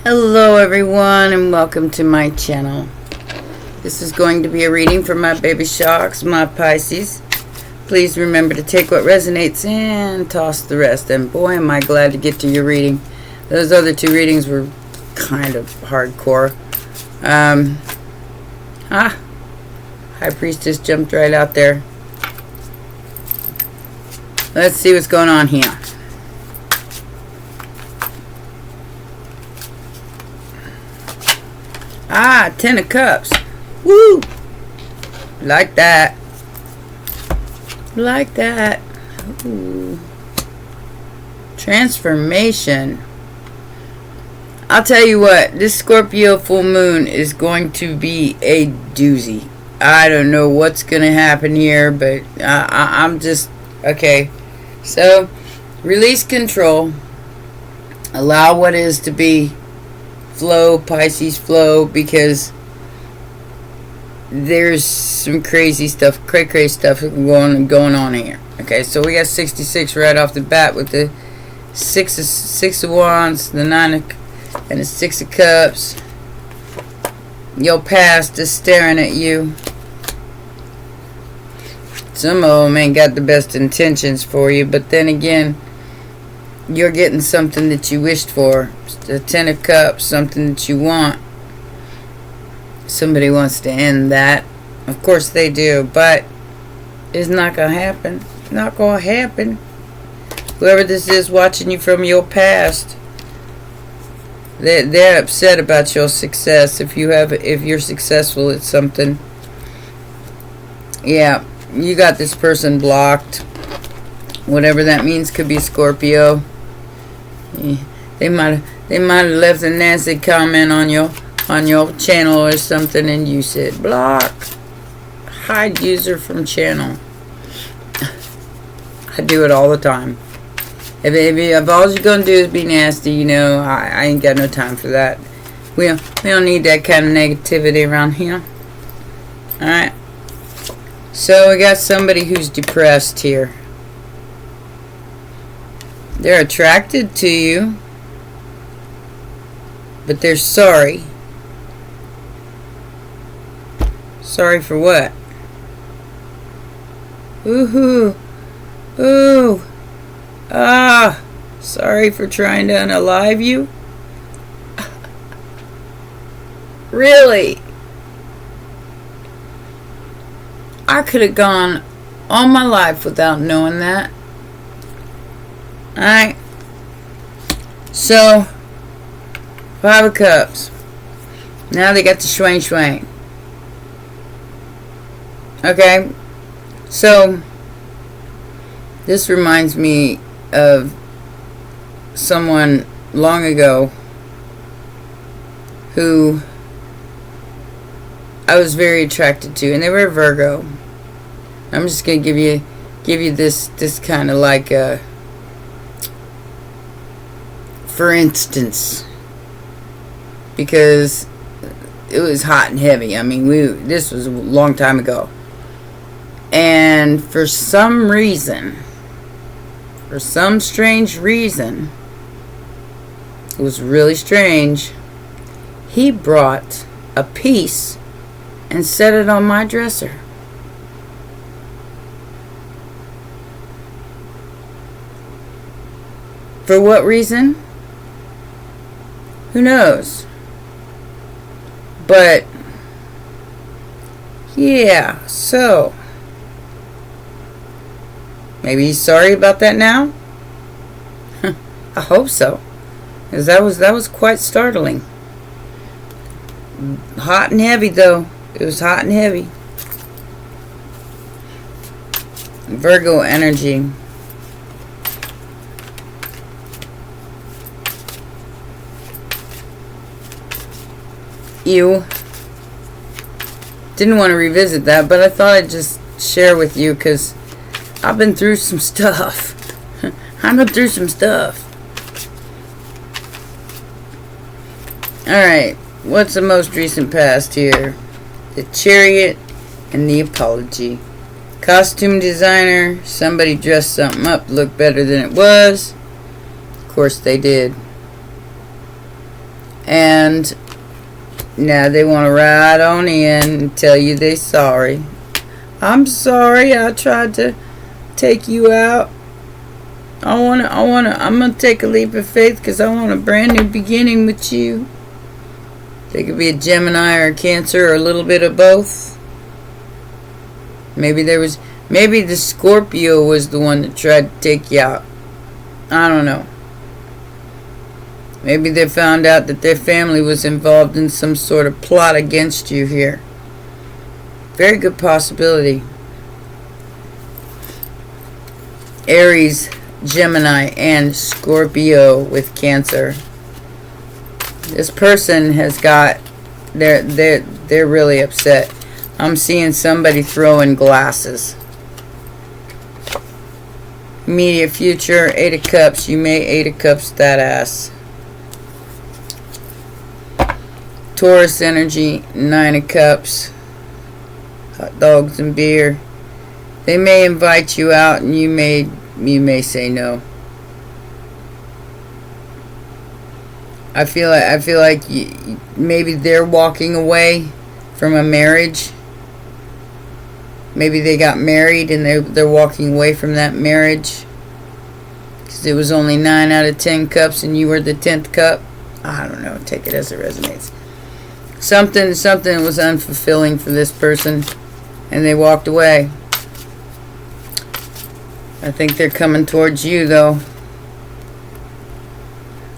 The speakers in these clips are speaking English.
Hello everyone and welcome to my channel. This is going to be a reading for my baby sharks, my Pisces. Please remember to take what resonates and toss the rest. And boy am I glad to get to your reading. Those other two readings were kind of hardcore. High Priestess jumped right out there. Let's see what's going on here. Ten of Cups. Woo! Like that. Like that. Ooh. Transformation. I'll tell you what, this Scorpio full moon is going to be a doozy. I don't know what's going to happen here, but I'm just... Okay. So, release control. Allow what is to be. Flow, Pisces, flow, because there's some crazy stuff, crazy stuff going on here. Okay, so we got 66 right off the bat with the six of wands, the and the 6 of cups. Your past is staring at you. Some of them ain't got the best intentions for you, but then again, you're getting something that you wished for. The 10 of Cups, something that you want. Somebody wants to end that. Of course they do, but it's not going to happen. Not going to happen. Whoever this is watching you from your past, they're upset about your success. If you're successful at something, yeah, you got this person blocked. Whatever that means, could be Scorpio. Yeah, they might have left a nasty comment on your channel or something, and you said block, hide user from channel. I do it all the time. If all you're gonna do is be nasty, you know, I ain't got no time for that. We don't need that kind of negativity around here. All right. So we got somebody who's depressed here. They're attracted to you, but they're sorry. Sorry for what? Ooh. Ooh. Sorry for trying to unalive you? Really? I could have gone all my life without knowing that. Alright. So, 5 of Cups. Now they got the swing. Okay. So, this reminds me of someone long ago who I was very attracted to, and they were a Virgo. I'm just gonna give you this kind of like for instance, because it was hot and heavy. I mean, this was a long time ago, and for some strange reason, it was really strange, he brought a piece and set it on my dresser. For what reason? Who knows? But yeah, so maybe he's sorry about that now. I hope so, because that was quite startling. Hot and heavy though. It was hot and heavy. Virgo energy. You didn't want to revisit that, but I thought I'd just share with you because I've been through some stuff. I've been through some stuff. Alright, what's the most recent past here? The Chariot and the Apology. Costume designer, somebody dressed something up, looked better than it was. Of course they did. And And now they want to ride on in and tell you they're sorry. I'm sorry I tried to take you out. I'm gonna take a leap of faith because I want a brand new beginning with you. They could be a Gemini or a Cancer or a little bit of both. Maybe the Scorpio was the one that tried to take you out. I don't know. Maybe they found out that their family was involved in some sort of plot against you here. Very good possibility. Aries, Gemini, and Scorpio with Cancer. This person has got, they're really upset. I'm seeing somebody throwing glasses. Immediate future, 8 of Cups. You may 8 of Cups that ass. Taurus energy, 9 of Cups. Hot dogs and beer. They may invite you out and you may say no. I feel like maybe they're walking away from a marriage. Maybe they got married and they're walking away from that marriage because it was only 9 out of 10 cups and you were the 10th cup. I don't know. Take it as it resonates. Something was unfulfilling for this person and they walked away. I think they're coming towards you though.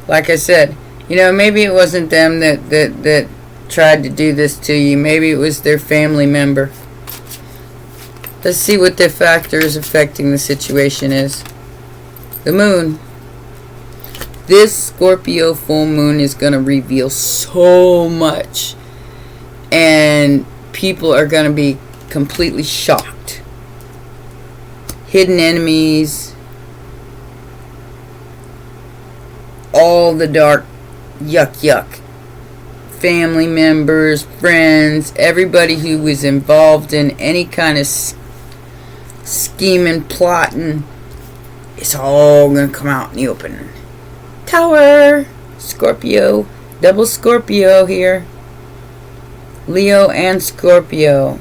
Like I said, maybe it wasn't them that tried to do this to you. Maybe it was their family member. Let's see what the factors affecting the situation is. The moon. This Scorpio full moon is going to reveal so much. And people are going to be completely shocked. Hidden enemies. All the dark yuck. Family members, friends, everybody who was involved in any kind of scheming, plotting, it's all going to come out in the open. Tower, Scorpio, double Scorpio here. Leo and Scorpio.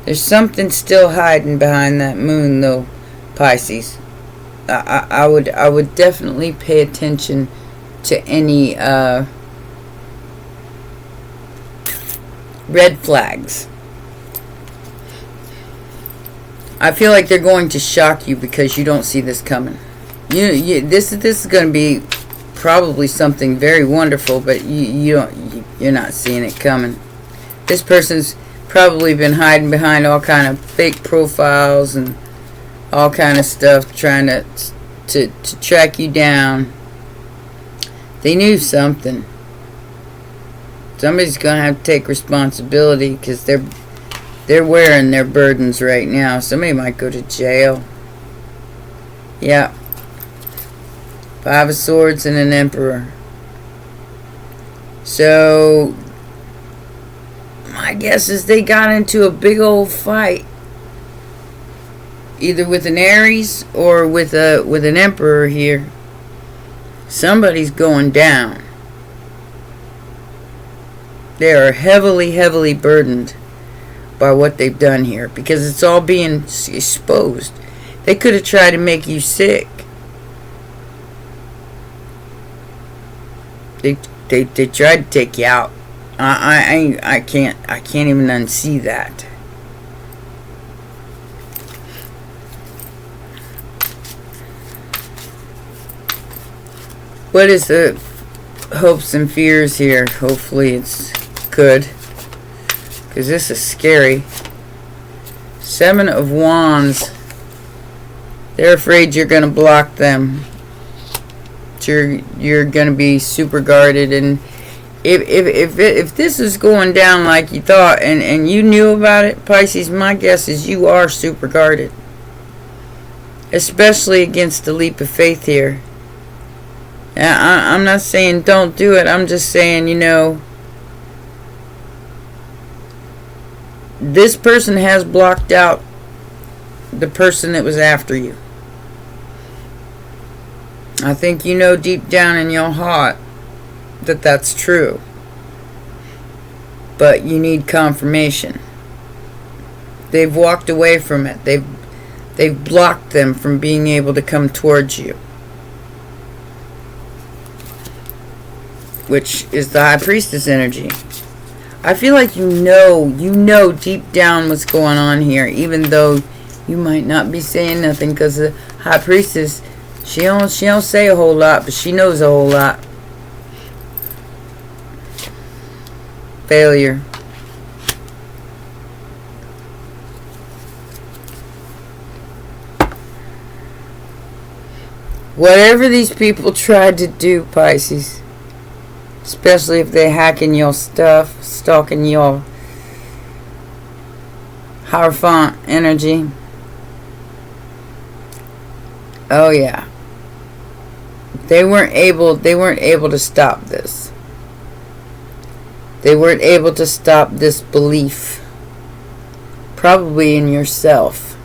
There's something still hiding behind that moon though, Pisces. I would definitely pay attention to any red flags. I feel like they're going to shock you because you don't see this coming. This is going to be probably something very wonderful, but you're not seeing it coming. This person's probably been hiding behind all kind of fake profiles and all kind of stuff, trying to track you down. They knew something. Somebody's gonna have to take responsibility because they're wearing their burdens right now. Somebody might go to jail. Yeah. 5 of Swords and an Emperor. So my guess is they got into a big old fight, either with an Aries or with an Emperor here. Somebody's going down. They are heavily burdened by what they've done here because it's all being exposed. They could have tried to make you sick. They tried to take you out. I can't even unsee that. What is the hopes and fears here? Hopefully it's good, because this is scary. 7 of Wands. They're afraid you're going to block them. You're going to be super guarded, and if this is going down like you thought and you knew about it, Pisces, my guess is you are super guarded, especially against the leap of faith here. I'm not saying don't do it. I'm just saying, this person has blocked out the person that was after you. I think deep down in your heart that that's true. but you need confirmation. They've walked away from it. They've blocked them from being able to come towards you, which is the High Priestess energy. I feel like you know deep down what's going on here, even though you might not be saying nothing, because the High Priestess, she don't say a whole lot, but she knows a whole lot. Failure. Whatever these people tried to do, Pisces, especially if they're hacking your stuff, stalking your Hierophant energy. Oh yeah. They weren't able to stop this. They weren't able to stop this belief, probably in yourself,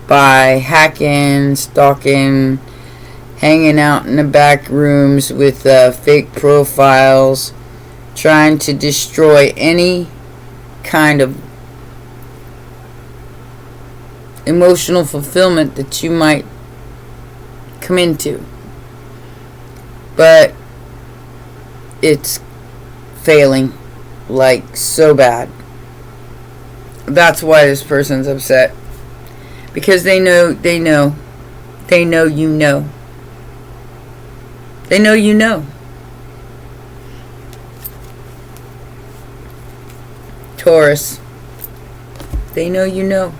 by hacking, stalking, hanging out in the back rooms with fake profiles, trying to destroy any kind of emotional fulfillment that you might come into. But it's failing, like, so bad. That's why this person's upset. Because they know you know. They know you know. Taurus. They know you know.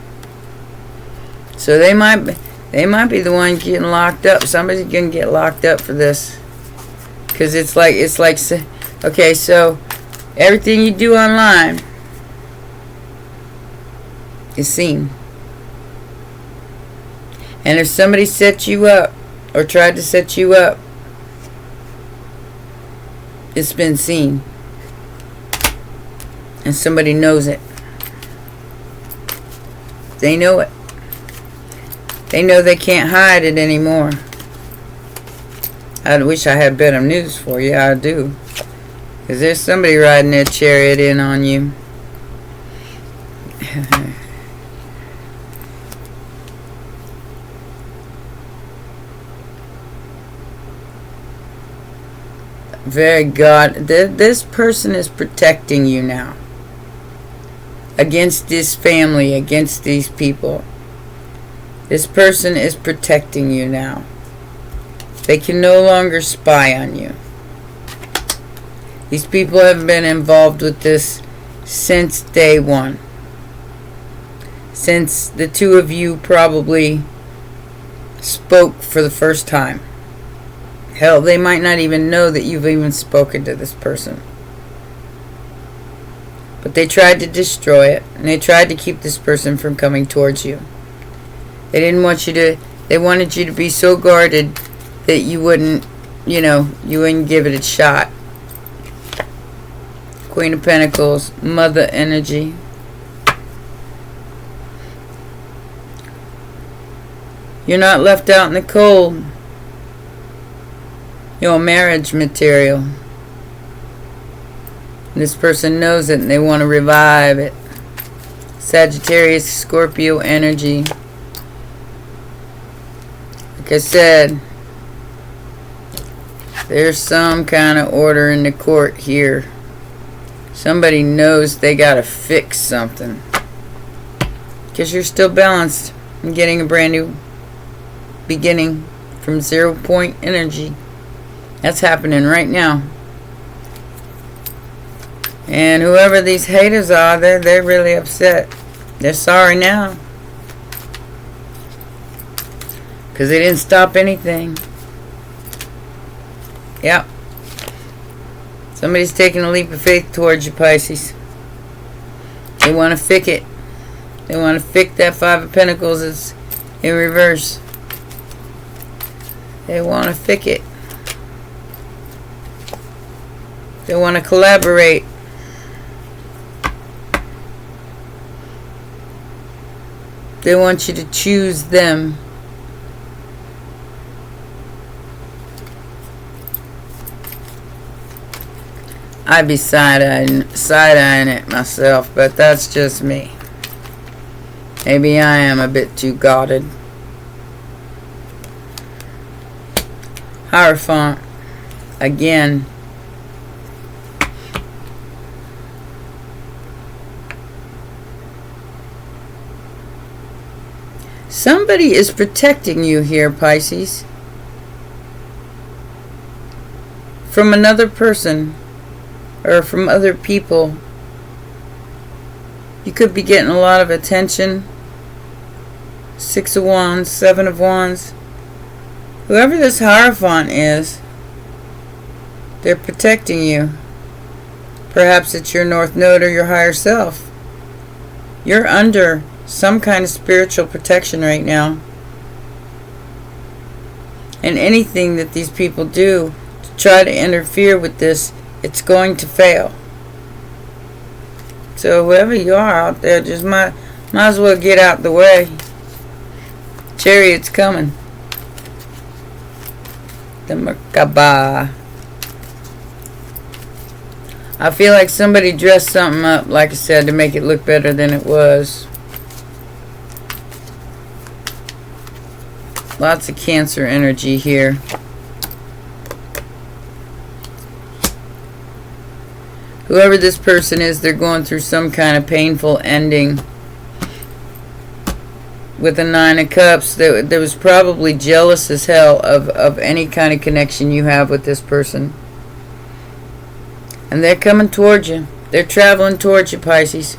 So they might be the one getting locked up. Somebody's gonna get locked up for this. Because it's like, okay, so everything you do online is seen. And if somebody set you up or tried to set you up, it's been seen. And somebody knows it. They know it. They know they can't hide it anymore. I wish I had better news for you. I do. Because there's somebody riding their chariot in on you. Very God. This person is protecting you now. Against this family, against these people. This person is protecting you now. They can no longer spy on you. These people have been involved with this since day one. Since the two of you probably spoke for the first time. Hell, they might not even know that you've even spoken to this person. But they tried to destroy it. And they tried to keep this person from coming towards you. They didn't want you to, they wanted you to be so guarded that you wouldn't, you wouldn't give it a shot. Queen of Pentacles, Mother energy. You're not left out in the cold. You're marriage material. This person knows it and they want to revive it. Sagittarius, Scorpio energy. Like I said, there's some kind of order in the court here. Somebody knows they gotta fix something. Because you're still balanced and getting a brand new beginning from 0 point energy. That's happening right now. And whoever these haters are, they're really upset. They're sorry now. Because they didn't stop anything. Yep. Somebody's taking a leap of faith towards you, Pisces. They want to fix it. They want to fix that Five of Pentacles is in reverse. They want to fix it. They want to collaborate. They want you to choose them. I'd be side-eyeing it myself, but that's just me. Maybe I am a bit too guarded. Hierophant. Again. Somebody is protecting you here, Pisces. From another person. Or from other people. You could be getting a lot of attention. 6 of Wands, 7 of Wands. Whoever this Hierophant is, they're protecting you. Perhaps it's your North Node or your higher self. You're under some kind of spiritual protection right now. And anything that these people do to try to interfere with this, it's going to fail. So whoever you are out there, just might as well get out the way. Chariot's coming. The Merkaba. I feel like somebody dressed something up, like I said, to make it look better than it was. Lots of Cancer energy here. Whoever this person is, they're going through some kind of painful ending. With the 9 of Cups, there was probably jealous as hell of any kind of connection you have with this person. And they're coming towards you. They're traveling towards you, Pisces.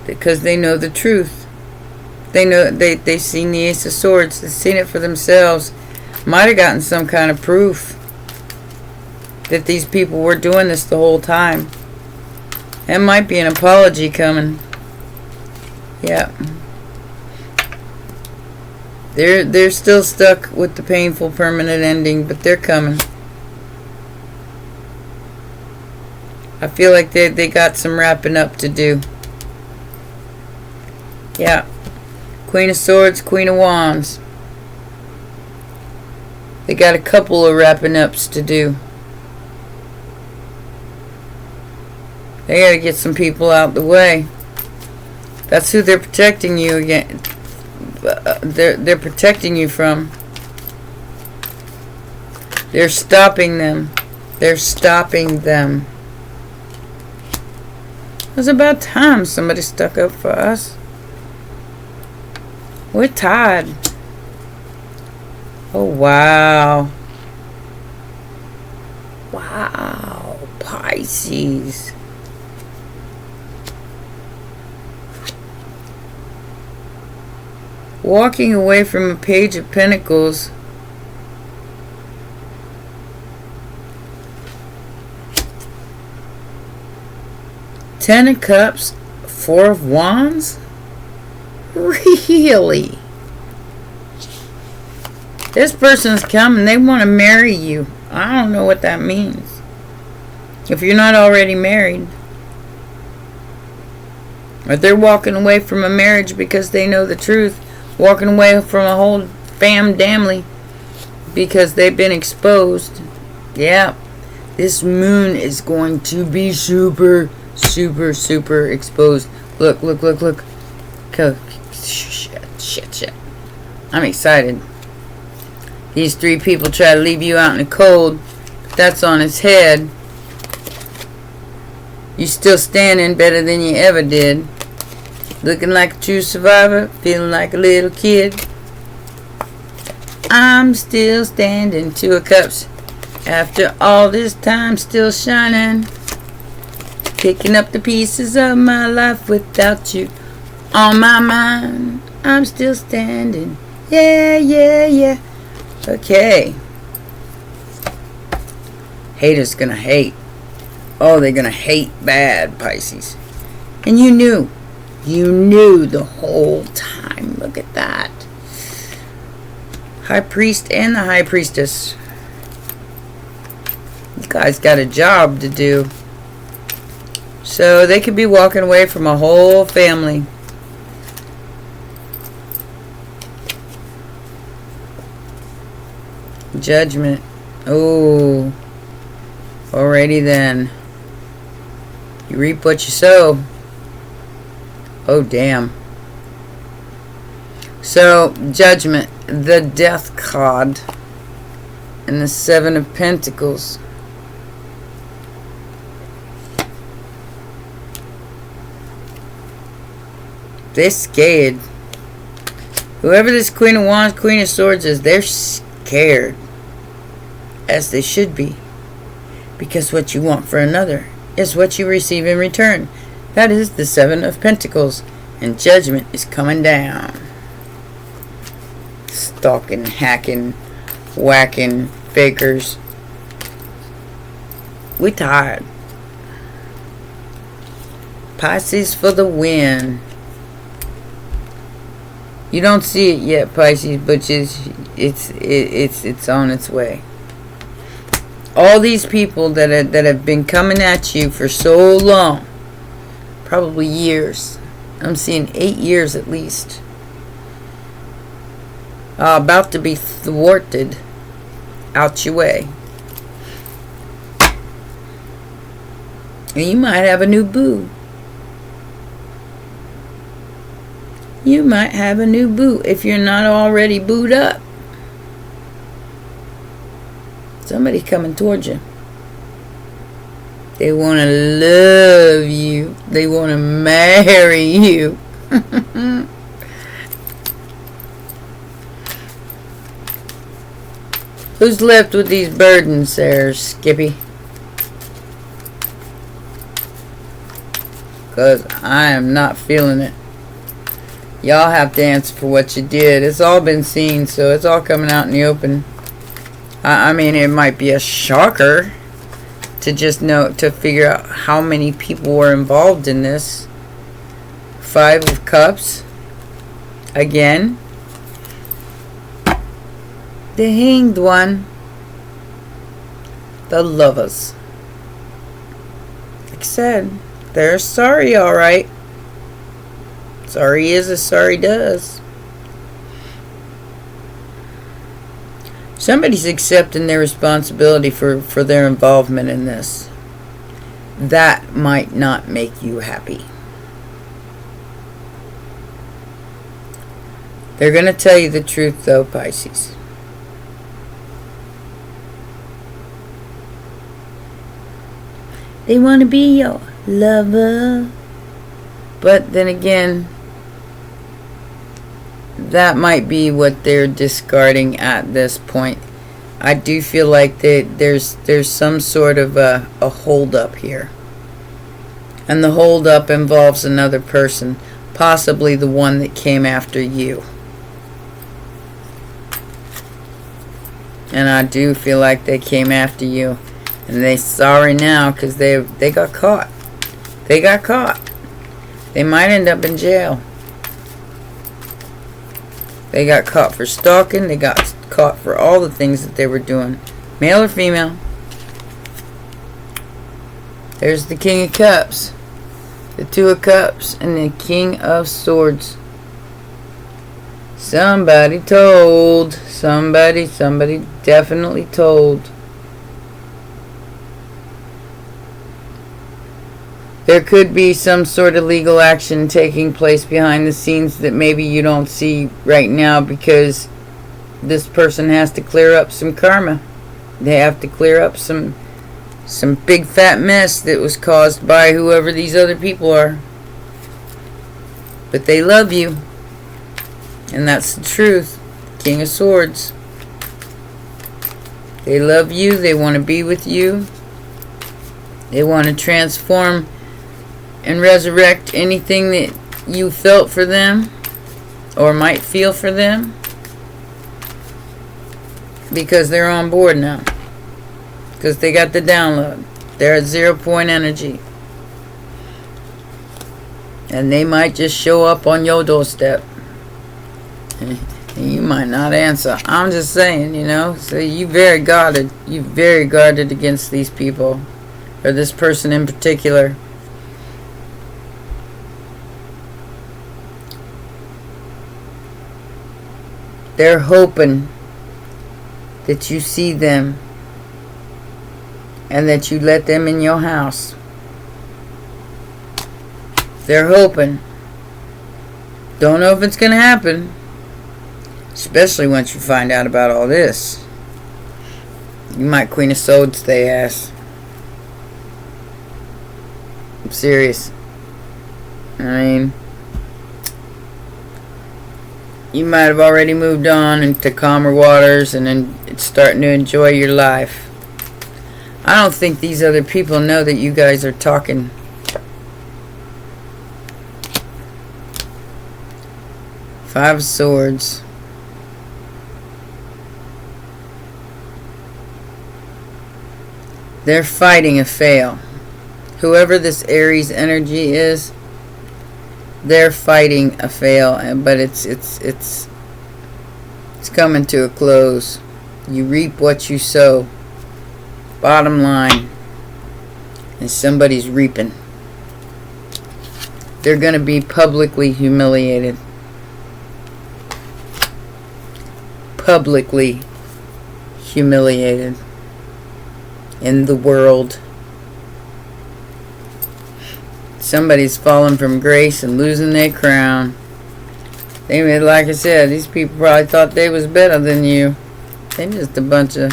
Because they know the truth. They know they've seen the Ace of Swords. They've seen it for themselves. Might have gotten some kind of proof that these people were doing this the whole time. There might be an apology coming. Yeah. They're still stuck with the painful permanent ending, but they're coming. I feel like they got some wrapping up to do. Yeah. Queen of Swords, Queen of Wands. They got a couple of wrapping ups to do. They gotta get some people out the way. That's who they're protecting you again. They're protecting you from. They're stopping them. They're stopping them. It was about time somebody stuck up for us. We're tired. Oh, wow. Wow, Pisces. Walking away from a Page of Pentacles. Ten of Cups, 4 of Wands? Really? This person's coming. They want to marry you. I don't know what that means. If you're not already married. Or they're walking away from a marriage because they know the truth. Walking away from a whole family because they've been exposed. Yeah. This moon is going to be super exposed. Look. Shit. I'm excited. These 3 people try to leave you out in the cold. That's on its head. You still standing better than you ever did. Looking like a true survivor, feeling like a little kid. I'm still standing. 2 of Cups. After all this time, still shining. Picking up the pieces of my life without you on my mind. I'm still standing. Yeah. Okay. Haters gonna hate. Oh, they're gonna hate bad, Pisces. And you knew. You knew the whole time. Look at that. High Priest and the High Priestess. You guys got a job to do. So they could be walking away from a whole family. Judgment. Oh. Alrighty then. You reap what you sow. Oh, damn. So, Judgment, the Death card, and the Seven of Pentacles. They're scared. Whoever this Queen of Wands, Queen of Swords is, they're scared. As they should be. Because what you want for another is what you receive in return. That is the Seven of Pentacles. And Judgment is coming down. Stalking, hacking, whacking, fakers. We tired. Pisces for the win. You don't see it yet, Pisces, but it's on its way. All these people that have been coming at you for so long, probably years. I'm seeing 8 years at least. About to be thwarted out your way. And you might have a new boo. You might have a new boo if you're not already booed up. Somebody coming towards you. They want to love you. They want to marry you. Who's left with these burdens there, Skippy? Because I am not feeling it. Y'all have to answer for what you did. It's all been seen, so it's all coming out in the open. I mean, it might be a shocker to just know, to figure out how many people were involved in this. 5 of Cups. Again. The Hanged One. The Lovers. Like I said, they're sorry, alright. Sorry is as sorry does. Somebody's accepting their responsibility for their involvement in this. That might not make you happy. They're going to tell you the truth, though, Pisces. They want to be your lover. But then again, that might be what they're discarding at this point. I do feel like there's some sort of a hold up here. And the hold up involves another person, possibly the one that came after you. And I do feel like they came after you. And they're sorry now because they got caught. They got caught. They might end up in jail. They got caught for stalking. They got caught for all the things that they were doing. Male or female. There's the King of Cups. The Two of Cups. And the King of Swords. Somebody told. Somebody definitely told. There could be some sort of legal action taking place behind the scenes that maybe you don't see right now because this person has to clear up some karma. They have to clear up some big fat mess that was caused by whoever these other people are. But they love you. And that's the truth. King of Swords. They love you. They want to be with you. They want to transform and resurrect anything that you felt for them or might feel for them, because they're on board now, because they got the download. They're at 0 point energy, and they might just show up on your doorstep and you might not answer. I'm just saying, you know, so you very guarded against these people, or this person in particular. They're hoping that you see them and that you let them in your house. They're hoping. Don't know if it's going to happen. Especially once you find out about all this. You might Queen of Swords they ass. I'm serious. I mean, you might have already moved on into calmer waters and then it's starting to enjoy your life. I don't think these other people know that you guys are talking. Five of Swords. They're fighting a fail. Whoever this Aries energy is, they're fighting a fail, but it's coming to a close. You reap what you sow. Bottom line. And somebody's reaping. They're going to be publicly humiliated. Publicly humiliated in the world. Somebody's falling from grace and losing their crown. They, like I said, these people probably thought they was better than you. They're just a bunch of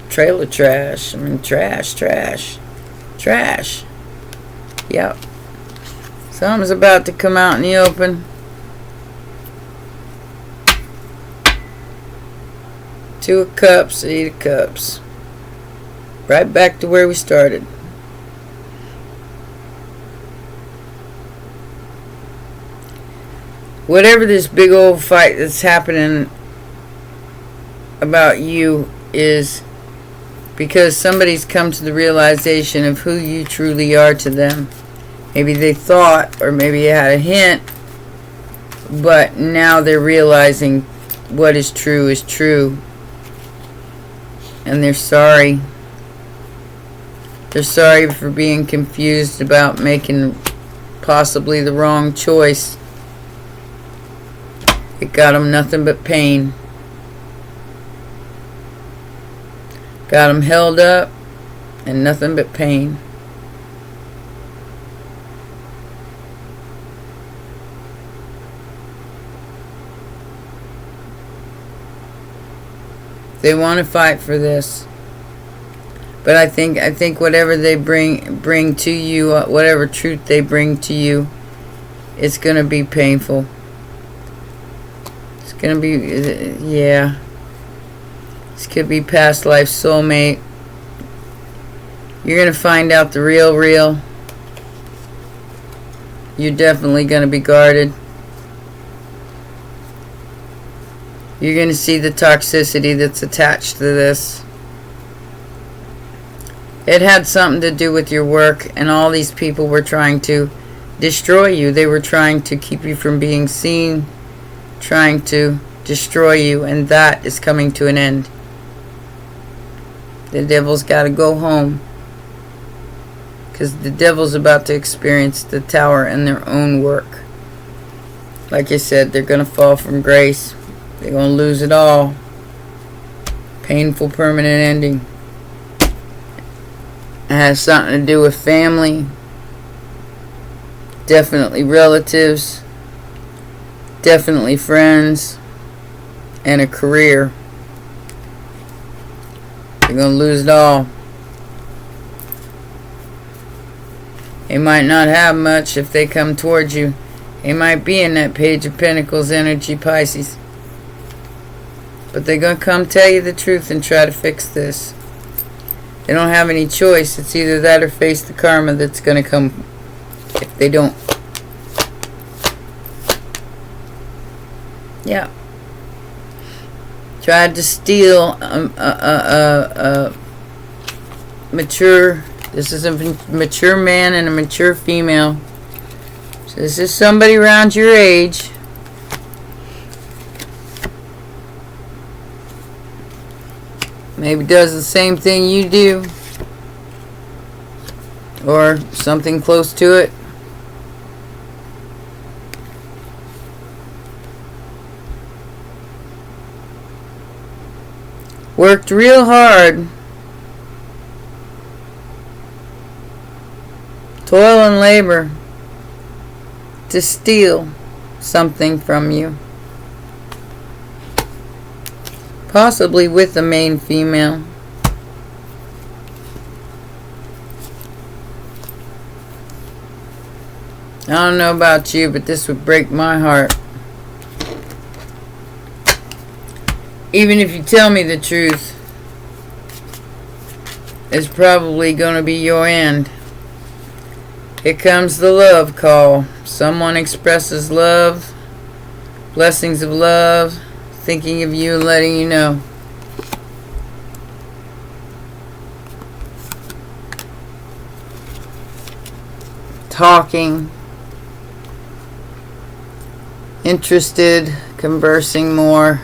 trailer trash. I mean, trash. Yep. Something's about to come out in the open. Two of Cups, Eight of Cups. Right back to where we started. Whatever this big old fight that's happening about you is because somebody's come to the realization of who you truly are to them. Maybe they thought, or maybe you had a hint, but now they're realizing what is true is true. And they're sorry. They're sorry for being confused about making possibly the wrong choice. It got them nothing but pain. Got them held up and nothing but pain. They want to fight for this. But I think whatever they bring to you, whatever truth they bring to you, it's going to be painful. It's going to be, yeah. This could be past life soulmate. You're going to find out the real. You're definitely going to be guarded. You're going to see the toxicity that's attached to this. It had something to do with your work, and all these people were trying to destroy you. They were trying to keep you from being seen, trying to destroy you, and that is coming to an end. The devil's got to go home, because the devil's about to experience the tower in their own work. Like I said, they're going to fall from grace. They're going to lose it all. Painful, permanent ending. It has something to do with family. Definitely relatives. Definitely friends. And a career. They're going to lose it all. They might not have much if they come towards you. They might be in that Page of Pentacles energy, Pisces. But they're going to come tell you the truth and try to fix this. They don't have any choice. It's either that or face the karma that's going to come if they don't. Yeah. Tried to steal a mature. This is a mature man and a mature female. So this is somebody around your age. Maybe does the same thing you do. Or something close to it. Worked real hard toil and labor to steal something from you. Possibly with the main female. I don't know about you, but this would break my heart. Even if you tell me the truth, it's probably going to be your end. Here comes the love call. Someone expresses love, blessings of love, thinking of you and letting you know. Talking, interested, conversing more.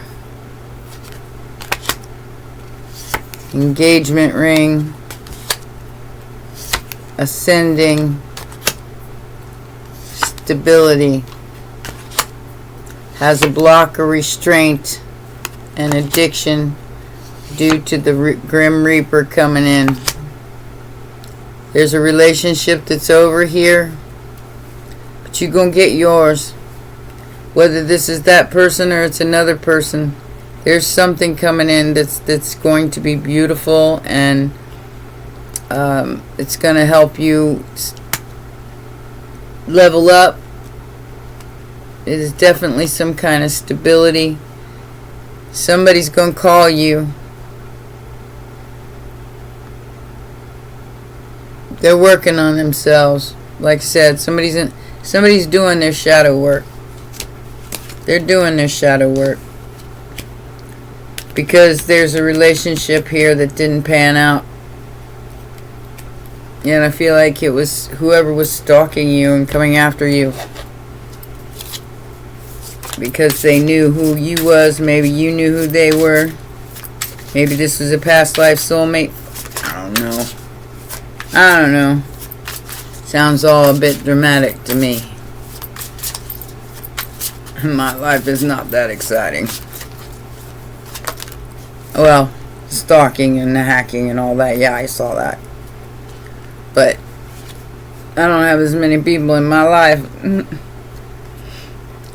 Engagement ring, ascending, stability, has a block or restraint and addiction due to the Grim Reaper coming in. There's a relationship that's over here, but you're going to get yours. Whether this is that person or it's another person, there's something coming in that's going to be beautiful, and it's going to help you level up. It is definitely some kind of stability. Somebody's going to call you. They're working on themselves. Like I said, somebody's doing their shadow work. They're doing their shadow work. Because there's a relationship here that didn't pan out. And I feel like it was whoever was stalking you and coming after you. Because they knew who you was. Maybe you knew who they were. Maybe this was a past life soulmate. I don't know. Sounds all a bit dramatic to me. My life is not that exciting. Well, stalking and the hacking and all that. Yeah, I saw that. But I don't have as many people in my life.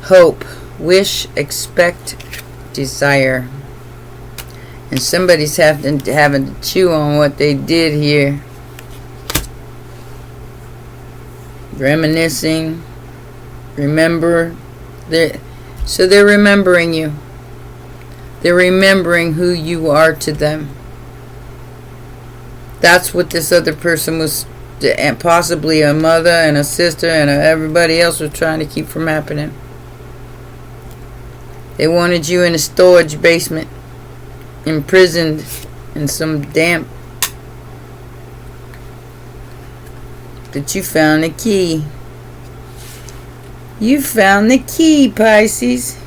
Hope, wish, expect, desire. And somebody's having to chew on what they did here. Reminiscing. Remember. So they're remembering you. They're remembering who you are to them. That's what this other person was, and possibly a mother and a sister and everybody else was trying to keep from happening. They wanted you in a storage basement, imprisoned in some damp. But you found the key. You found the key, Pisces.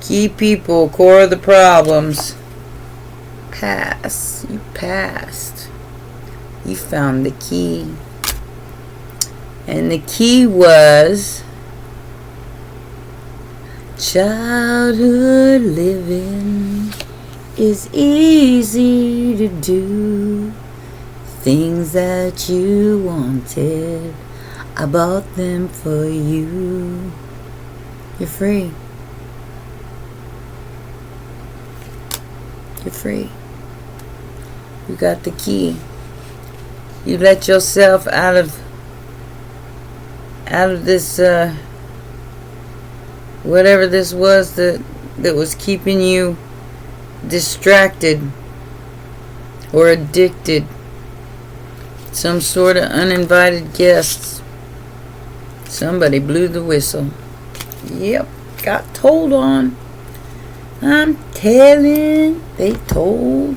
Key people, core of the problems. Pass. You passed. You found the key. And the key was childhood living is easy to do. Things that you wanted, I bought them for you. You're free. You're free. You got the key. You let yourself out of this whatever this was that was keeping you distracted or addicted. Some sort of uninvited guests. Somebody blew the whistle. Yep, got told on. I'm telling, they told.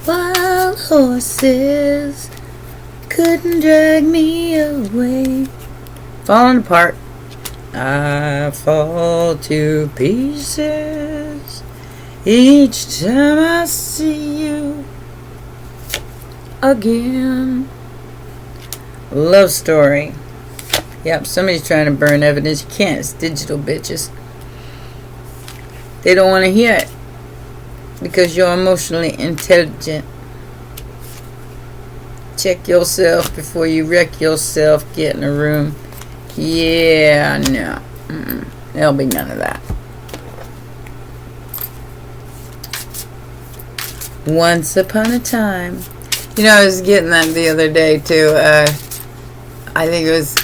Wild horses couldn't drag me away. Falling apart. I fall to pieces each time I see you again. Love story. Yep, somebody's trying to burn evidence. You can't. It's digital, bitches. They don't want to hear it because you're emotionally intelligent. check yourself before you wreck yourself. Get in a room. Yeah, no. There'll be none of that. Once upon a time. You know, I was getting that the other day, too. I think it was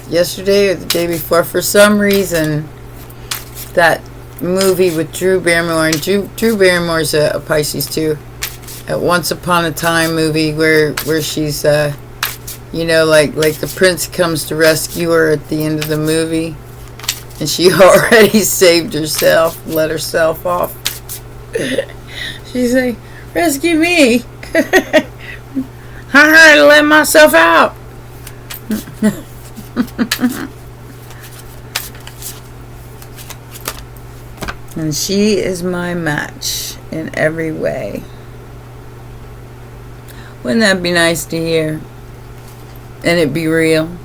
yesterday or the day before. For some reason, that movie with Drew Barrymore, and Drew Barrymore's a Pisces, too. At Once Upon a Time movie where she's, you know, like the prince comes to rescue her at the end of the movie. And she already saved herself, let herself off. She's like, rescue me. I had to let myself out. And she is my match in every way. Wouldn't that be nice to hear? And it be real?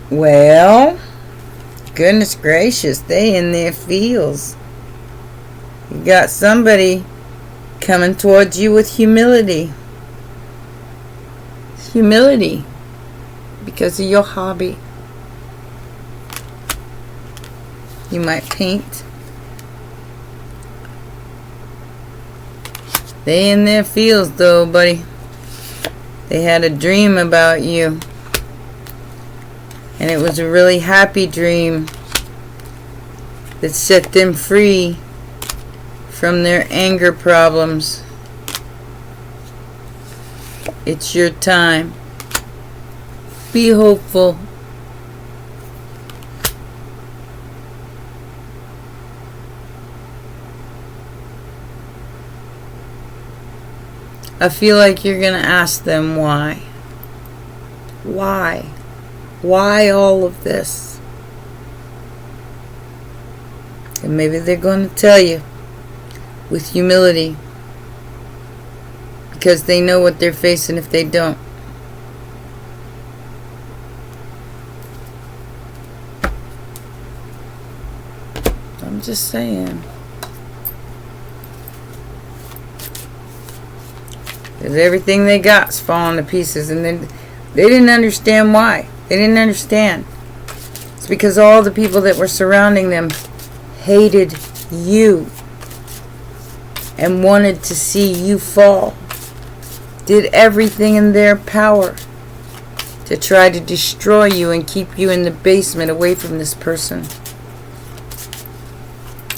Well, goodness gracious, they in their feels. You got somebody coming towards you with humility. Humility. Because of your hobby. You might paint. They in their feels though, buddy. They had a dream about you. And it was a really happy dream that set them free from their anger problems. It's your time. Be hopeful. I feel like you're going to ask them why. Why? Why all of this? And maybe they're going to tell you with humility, because they know what they're facing if they don't. I'm just saying. Because everything they got's falling to pieces, and they didn't understand why. They didn't understand. It's because all the people that were surrounding them hated you and wanted to see you fall. Did everything in their power to try to destroy you and keep you in the basement away from this person.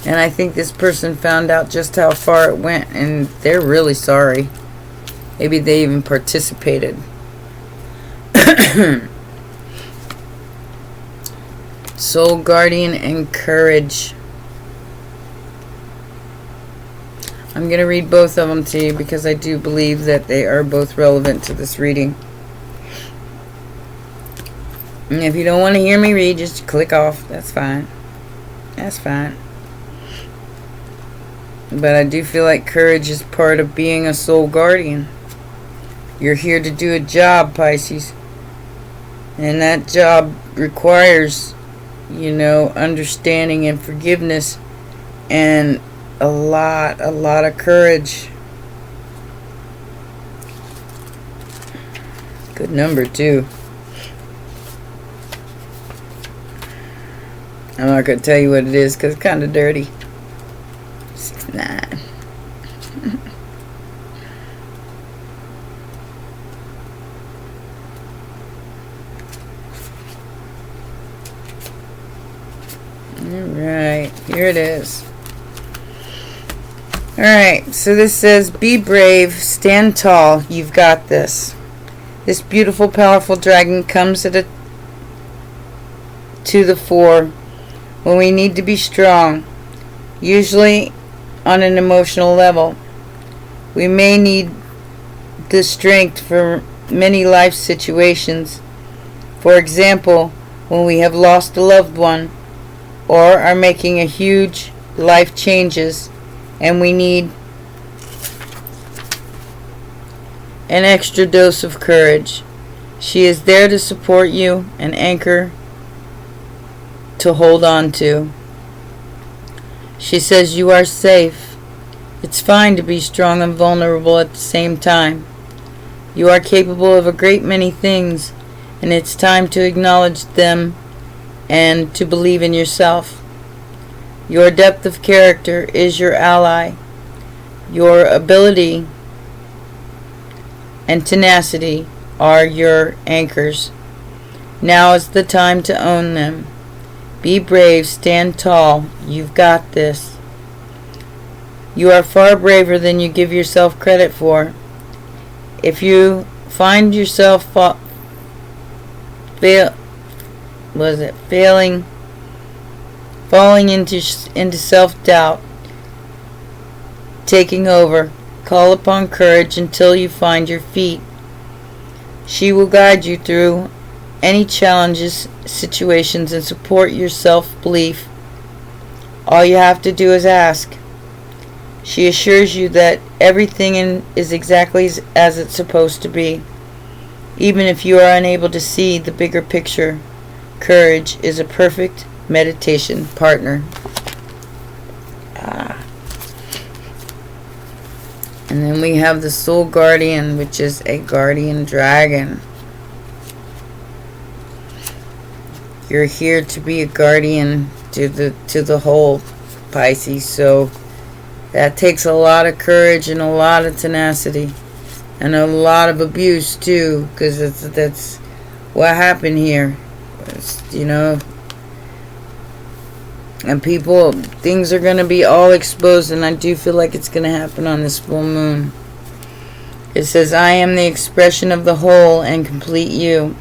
And I think this person found out just how far it went, and they're really sorry. Maybe they even participated. Soul Guardian and Courage. I'm going to read both of them to you because I do believe that they are both relevant to this reading. And if you don't want to hear me read, just click off. That's fine. That's fine. But I do feel like courage is part of being a soul guardian. You're here to do a job, Pisces. And that job requires, you know, understanding and forgiveness and a lot of courage. Good number, too. I'm not going to tell you what it is because it's kind of dirty. 6-9. Alright, here it is. Alright, so this says, be brave, stand tall, you've got this. This beautiful, powerful dragon comes to the fore when we need to be strong, usually on an emotional level. We may need the strength for many life situations. For example, when we have lost a loved one or are making a huge life changes and we need an extra dose of courage. She is there to support you, an anchor to hold on to. She says you are safe It's fine to be strong and vulnerable at the same time. You are capable of a great many things, and it's time to acknowledge them and to believe in yourself. Your depth of character is your ally. Your ability and tenacity are your anchors. Now is the time to own them. Be brave, stand tall. You've got this. You are far braver than you give yourself credit for. If you find yourself falling into self-doubt, taking over, call upon courage until you find your feet. She will guide you through any challenges, situations, and support your self-belief. All you have to do is ask. She assures you that everything is exactly as it's supposed to be, even if you are unable to see the bigger picture. Courage is a perfect meditation partner. And then we have the Soul Guardian, which is a guardian dragon. You're here to be a guardian to the whole, Pisces. So that takes a lot of courage and a lot of tenacity and a lot of abuse too, because that's what happened here. You know, and things are going to be all exposed, and I do feel like it's going to happen on this full moon. It says, I am the expression of the whole and complete you.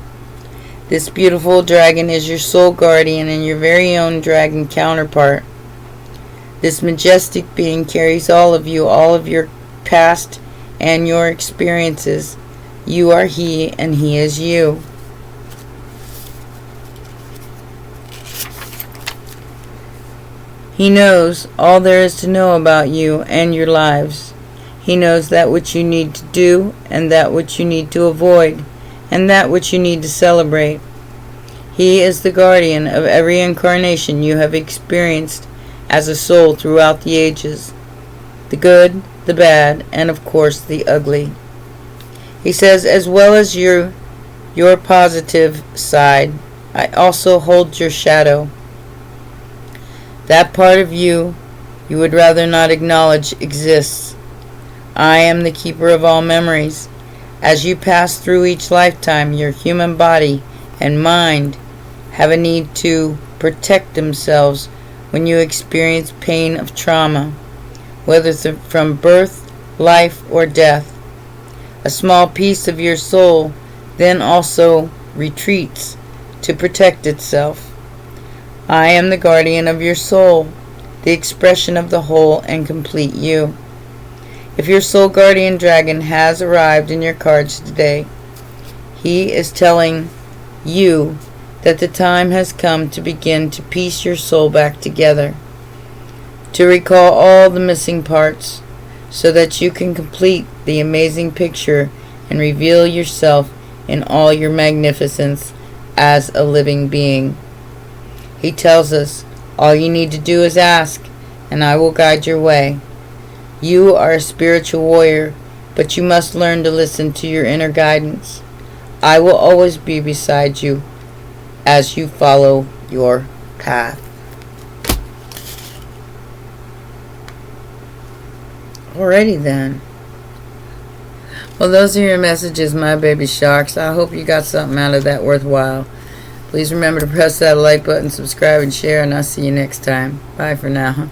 This beautiful dragon is your soul guardian and your very own dragon counterpart. This majestic being carries all of you, all of your past and your experiences. You are he and he is you. He knows all there is to know about you and your lives. He knows that which you need to do and that which you need to avoid and that which you need to celebrate. He is the guardian of every incarnation you have experienced as a soul throughout the ages. The good, the bad, and of course the ugly. He says, as well as your positive side, I also hold your shadow. That part of you would rather not acknowledge exists. I am the keeper of all memories. As you pass through each lifetime, your human body and mind have a need to protect themselves when you experience pain of trauma, whether from birth, life, or death. A small piece of your soul then also retreats to protect itself. I am the guardian of your soul, the expression of the whole and complete you. If your soul guardian dragon has arrived in your cards today, he is telling you that the time has come to begin to piece your soul back together, to recall all the missing parts, so that you can complete the amazing picture and reveal yourself in all your magnificence as a living being. He tells us, all you need to do is ask, and I will guide your way. You are a spiritual warrior, but you must learn to listen to your inner guidance. I will always be beside you as you follow your path. Alrighty then. Well, those are your messages, my baby sharks. I hope you got something out of that worthwhile. Please remember to press that like button, subscribe, and share, and I'll see you next time. Bye for now.